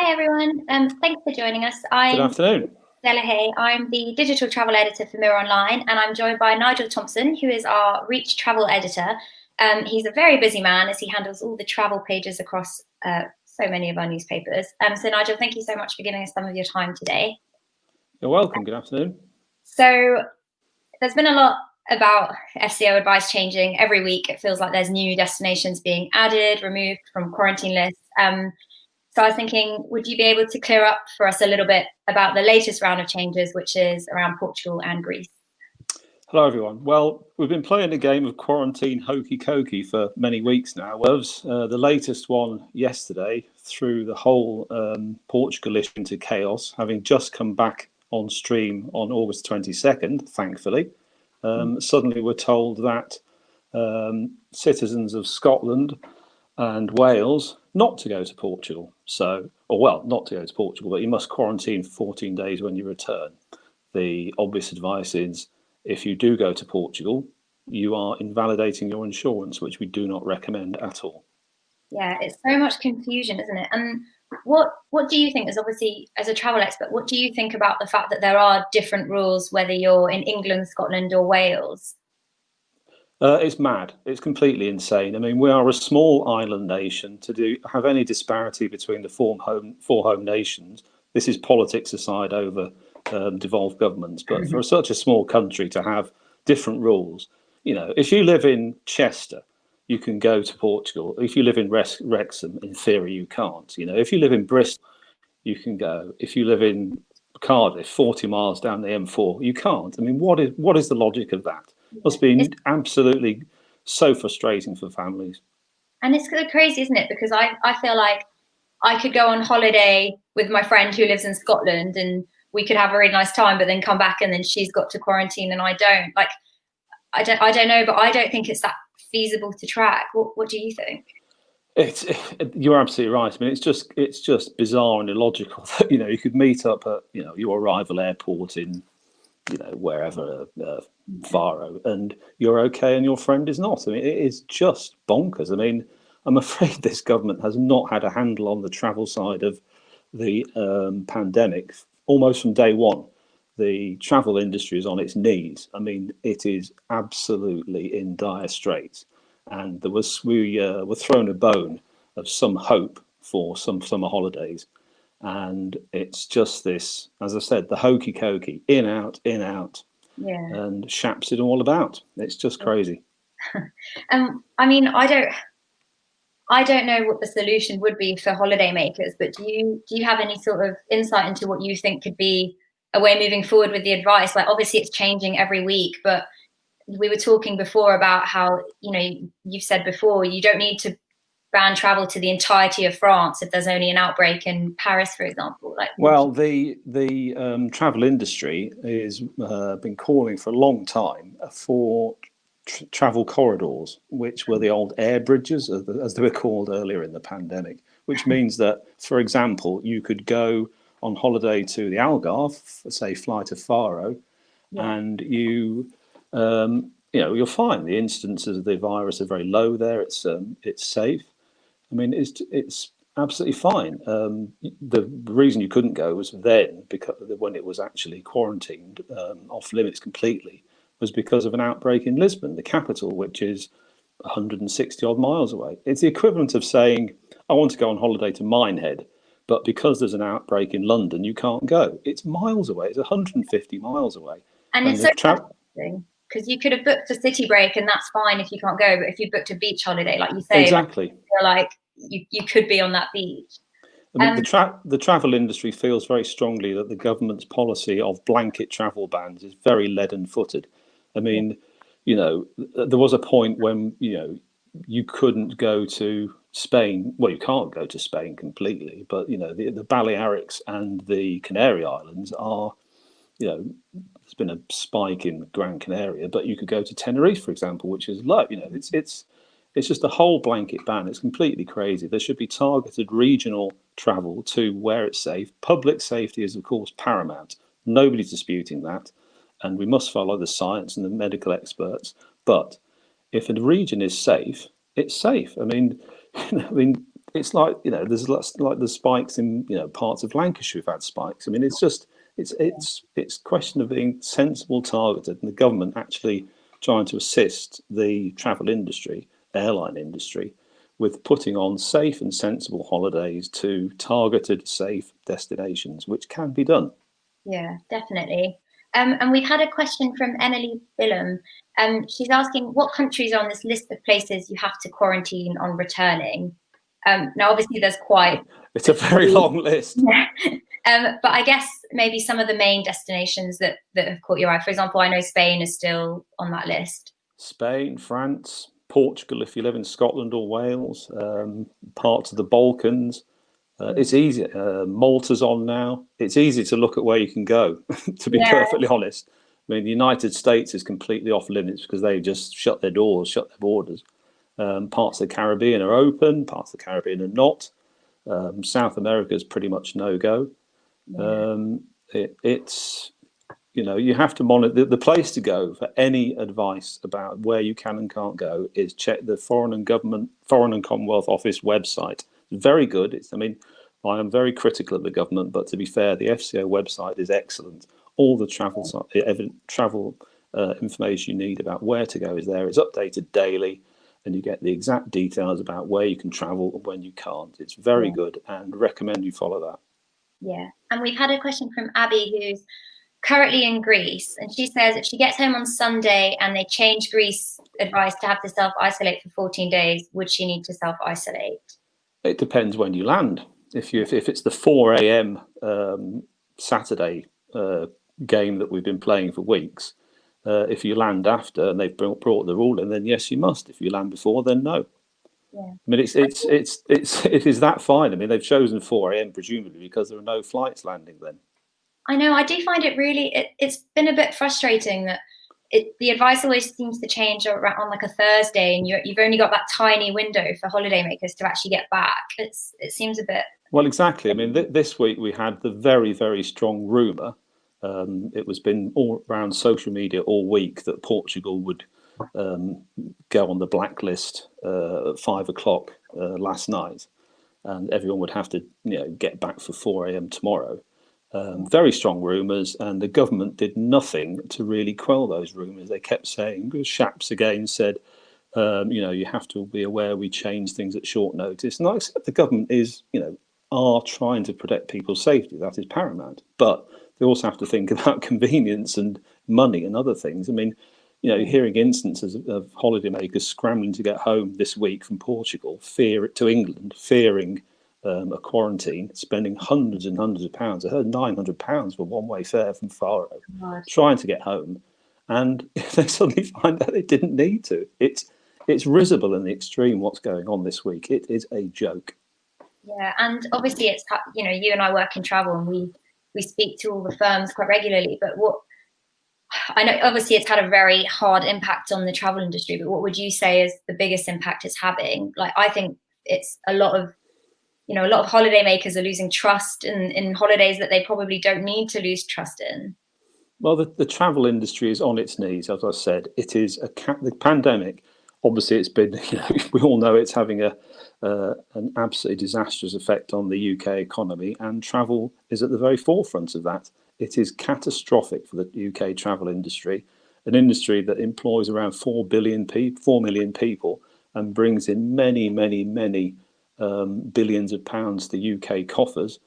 Hi everyone, thanks for joining us. Good I'm afternoon. Stella Hay. I'm the digital travel editor for Mirror Online, and I'm joined by Nigel Thompson, who is our Reach travel editor. He's a very busy man as he handles all the travel pages across so many of our newspapers. So Nigel, thank you so much for giving us some of your time today. You're welcome. Good afternoon. So there's been a lot about SEO advice changing every week. It feels like there's new destinations being added, removed from quarantine lists. So I was thinking, would you be able to clear up for us a little bit about the latest round of changes, which is around Portugal and Greece? Hello, everyone. Well, we've been playing a game of quarantine hokey cokey for many weeks now. The latest one yesterday threw the whole Portugal issue into chaos, having just come back on stream on August 22nd, thankfully. Suddenly we're told that citizens of Scotland and Wales not to go to Portugal. Not to go to Portugal, but you must quarantine for 14 days when you return. The obvious advice is if you do go to Portugal, you are invalidating your insurance, which we do not recommend at all. Yeah, it's so much confusion, isn't it? And what do you think, as obviously as a travel expert, what do you think about the fact that there are different rules whether you're in England, Scotland, or Wales? It's mad. It's completely insane. I mean, we are a small island nation. Have any disparity between the four home nations, this is politics aside over devolved governments. But for such a small country to have different rules, if you live in Chester, you can go to Portugal. If you live in Wrexham, in theory, you can't. If you live in Bristol, you can go. If you live in Cardiff, 40 miles down the M4, you can't. I mean, what is the logic of that? Must be absolutely so frustrating for families. And it's crazy, isn't it? Because I feel like I could go on holiday with my friend who lives in Scotland and we could have a really nice time, but then come back and then she's got to quarantine and I don't. Like, I don't know, but I don't think it's that feasible to track. What do you think? You're absolutely right. I mean, it's just bizarre and illogical that you could meet up at your arrival airport in wherever, Faro, and you're okay and your friend is not. I mean, it is just bonkers. I mean, I'm afraid this government has not had a handle on the travel side of the pandemic almost from day one. The travel industry is on its knees. I mean, it is absolutely in dire straits. And we were thrown a bone of some hope for some summer holidays. And it's just this, as I said, the hokey cokey, in, out, Yeah. and shaps it all about. It's just crazy. I mean, I don't know what the solution would be for holidaymakers, but do you have any sort of insight into what you think could be a way moving forward with the advice? Like, obviously it's changing every week, but we were talking before about how, you've said before, you don't need to ban travel to the entirety of France if there's only an outbreak in Paris, for example. Like, Well, the travel industry has been calling for a long time for travel corridors, which were the old air bridges, as they were called earlier in the pandemic, which means that, for example, you could go on holiday to the Algarve, say fly to Faro, and you're fine. The instances of the virus are very low there. It's safe. I mean, it's absolutely fine. The reason you couldn't go was then because when it was actually quarantined off limits completely was because of an outbreak in Lisbon, the capital, which is 160 odd miles away. It's the equivalent of saying, I want to go on holiday to Minehead, but because there's an outbreak in London, you can't go. It's miles away. It's 150 miles away. and it's so interesting because you could have booked a city break and that's fine if you can't go, but if you booked a beach holiday, like you say, exactly, you're like you could be on that beach. I mean, the travel industry feels very strongly that the government's policy of blanket travel bans is very leaden-footed. I mean, there was a point when you couldn't go to Spain. Well, you can't go to Spain completely, but the Balearics and the Canary Islands are, there's been a spike in Gran Canaria, but you could go to Tenerife, for example, which is low. It's just a whole blanket ban. It's completely crazy. There should be targeted regional travel to where it's safe. Public safety is, of course, paramount. Nobody's disputing that. And we must follow the science and the medical experts. But if a region is safe, it's safe. I mean, it's like, there's lots, like the spikes in, parts of Lancashire have had spikes. I mean, it's just it's question of being sensible, targeted, and the government actually trying to assist the travel industry, airline industry, with putting on safe and sensible holidays to targeted, safe destinations, which can be done. Yeah, definitely. And we've had a question from Emily Billum. She's asking what countries are on this list of places you have to quarantine on returning. Now, obviously, there's quite It's a very long list. yeah. But I guess maybe some of the main destinations that have caught your eye. For example, I know Spain is still on that list. Spain, France, Portugal, if you live in Scotland or Wales, parts of the Balkans. It's easy. Malta's on now. It's easy to look at where you can go, to be Yeah, perfectly honest. I mean, the United States is completely off limits because they just shut their doors, shut their borders. Parts of the Caribbean are open, parts of the Caribbean are not. South America is pretty much no go. yeah, It's you have to monitor the place to go for any advice about where you can and can't go is check the Foreign and Commonwealth Office website. It's very good. I mean, I am very critical of the government, but to be fair, the FCO website is excellent. All the travel information you need about where to go is there. It's updated daily, and you get the exact details about where you can travel and when you can't. It's very yeah, good, and recommend you follow that. yeah. And we've had a question from Abby, who's currently in Greece, and she says if she gets home on Sunday and they change Greece advice to have to self-isolate for 14 days, would she need to self-isolate? It depends when you land. If it's the 4 a.m. Saturday game that we've been playing for weeks, if you land after and they've brought the rule in, then yes, you must. If you land before, then no. Yeah. I mean, it is that fine. I mean, they've chosen 4 a.m. presumably because there are no flights landing then. I know, I do find it really, it's been a bit frustrating that the advice always seems to change on like a Thursday, and you've only got that tiny window for holidaymakers to actually get back. It seems a bit. Well, exactly. I mean, this week we had the very, very strong rumour. It was been all around social media all week that Portugal would go on the blacklist at 5 o'clock last night, and everyone would have to, get back for 4 a.m. tomorrow. Very strong rumours, and the government did nothing to really quell those rumours. They kept saying, Shaps again said, you have to be aware we change things at short notice. And I accept the government is, are trying to protect people's safety. That is paramount. But they also have to think about convenience and money and other things. I mean, you're hearing instances of holidaymakers scrambling to get home this week from Portugal, to England, fearing a quarantine, spending hundreds and hundreds of pounds. I heard £900 for one-way fare from Faro, God. trying to get home, and they suddenly find out they didn't need to. It's risible in the extreme what's going on this week. It is a joke. Yeah, and obviously it's you and I work in travel, and we speak to all the firms quite regularly. But what I know, obviously, it's had a very hard impact on the travel industry. But what would you say is the biggest impact it's having? Like, I think it's a lot of holidaymakers are losing trust in holidays that they probably don't need to lose trust in. Well, the travel industry is on its knees, as I said. It is the pandemic. Obviously, it's been, we all know it's having an absolutely disastrous effect on the UK economy, and travel is at the very forefront of that. It is catastrophic for the UK travel industry, an industry that employs around 4 million people and brings in many, many, many billions of pounds to UK coffers.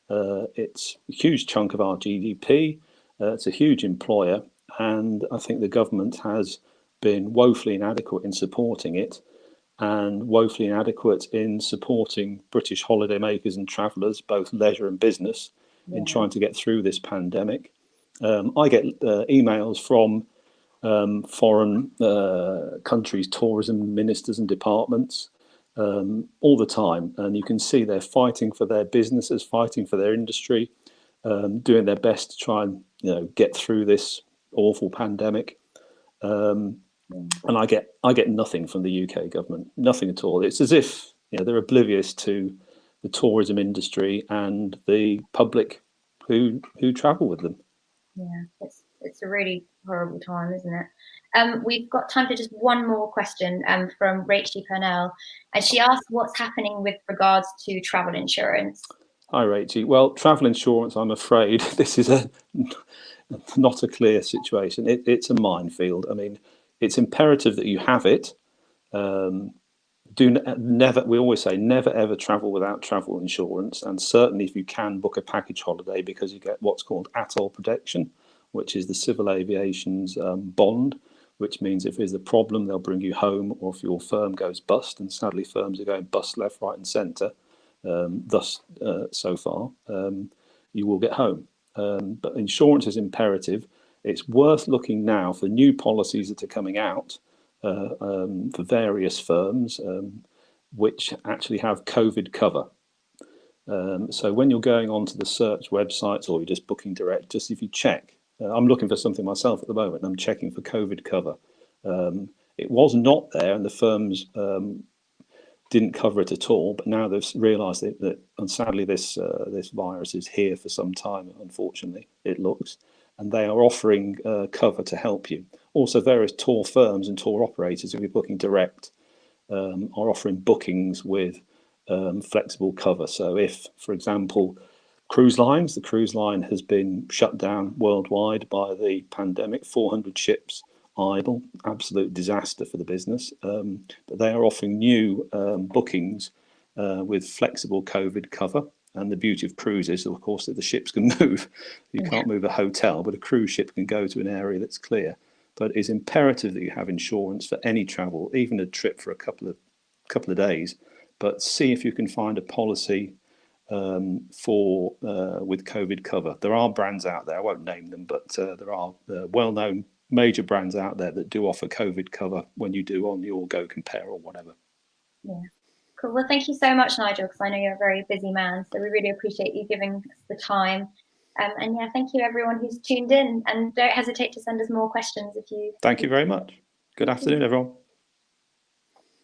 It's a huge chunk of our GDP. It's a huge employer, and I think the government has been woefully inadequate in supporting it, and woefully inadequate in supporting British holidaymakers and travellers, both leisure and business, in Yeah, trying to get through this pandemic. I get emails from foreign countries' tourism ministers and departments all the time, and you can see they're fighting for their businesses, fighting for their industry, doing their best to try and get through this awful pandemic. And I get nothing from the UK government, nothing at all. It's as if they're oblivious to the tourism industry and the public who travel with them. yeah, it's a really horrible time, isn't it? We've got time for just one more question from Rachel Purnell, and she asked what's happening with regards to travel insurance. Hi, Rachel. Well, travel insurance, I'm afraid this is not a clear situation. It's a minefield. I mean, it's imperative that you have it. Never. We always say never ever travel without travel insurance, and certainly if you can, book a package holiday, because you get what's called atoll protection, which is the civil aviation's bond, which means if there's a problem, they'll bring you home, or if your firm goes bust, and sadly firms are going bust left, right, and centre. Thus, so far, you will get home. But insurance is imperative. It's worth looking now for new policies that are coming out for various firms, which actually have COVID cover. So when you're going onto the search websites or you're just booking direct, just if you check, I'm looking for something myself at the moment. I'm checking for COVID cover. It was not there, and the firms didn't cover it at all. But now they've realised that and sadly, this virus is here for some time. Unfortunately, it looks, and they are offering cover to help you. Also, various tour firms and tour operators, if you're booking direct, are offering bookings with flexible cover. So if, for example, the cruise line has been shut down worldwide by the pandemic, 400 ships idle, absolute disaster for the business. But they are offering new bookings with flexible COVID cover. And the beauty of cruises, of course, that the ships can move. You can't move a hotel, but a cruise ship can go to an area that's clear. But it's imperative that you have insurance for any travel, even a trip for a couple of days. But see if you can find a policy for with COVID cover. There are brands out there, I won't name them, but there are well-known major brands out there that do offer COVID cover when you do on your Go Compare or whatever. Yeah. Cool. Well, thank you so much, Nigel, because I know you're a very busy man. So we really appreciate you giving us the time. And yeah, thank you everyone who's tuned in. And don't hesitate to send us more questions if you. Thank you very much. Good afternoon, everyone.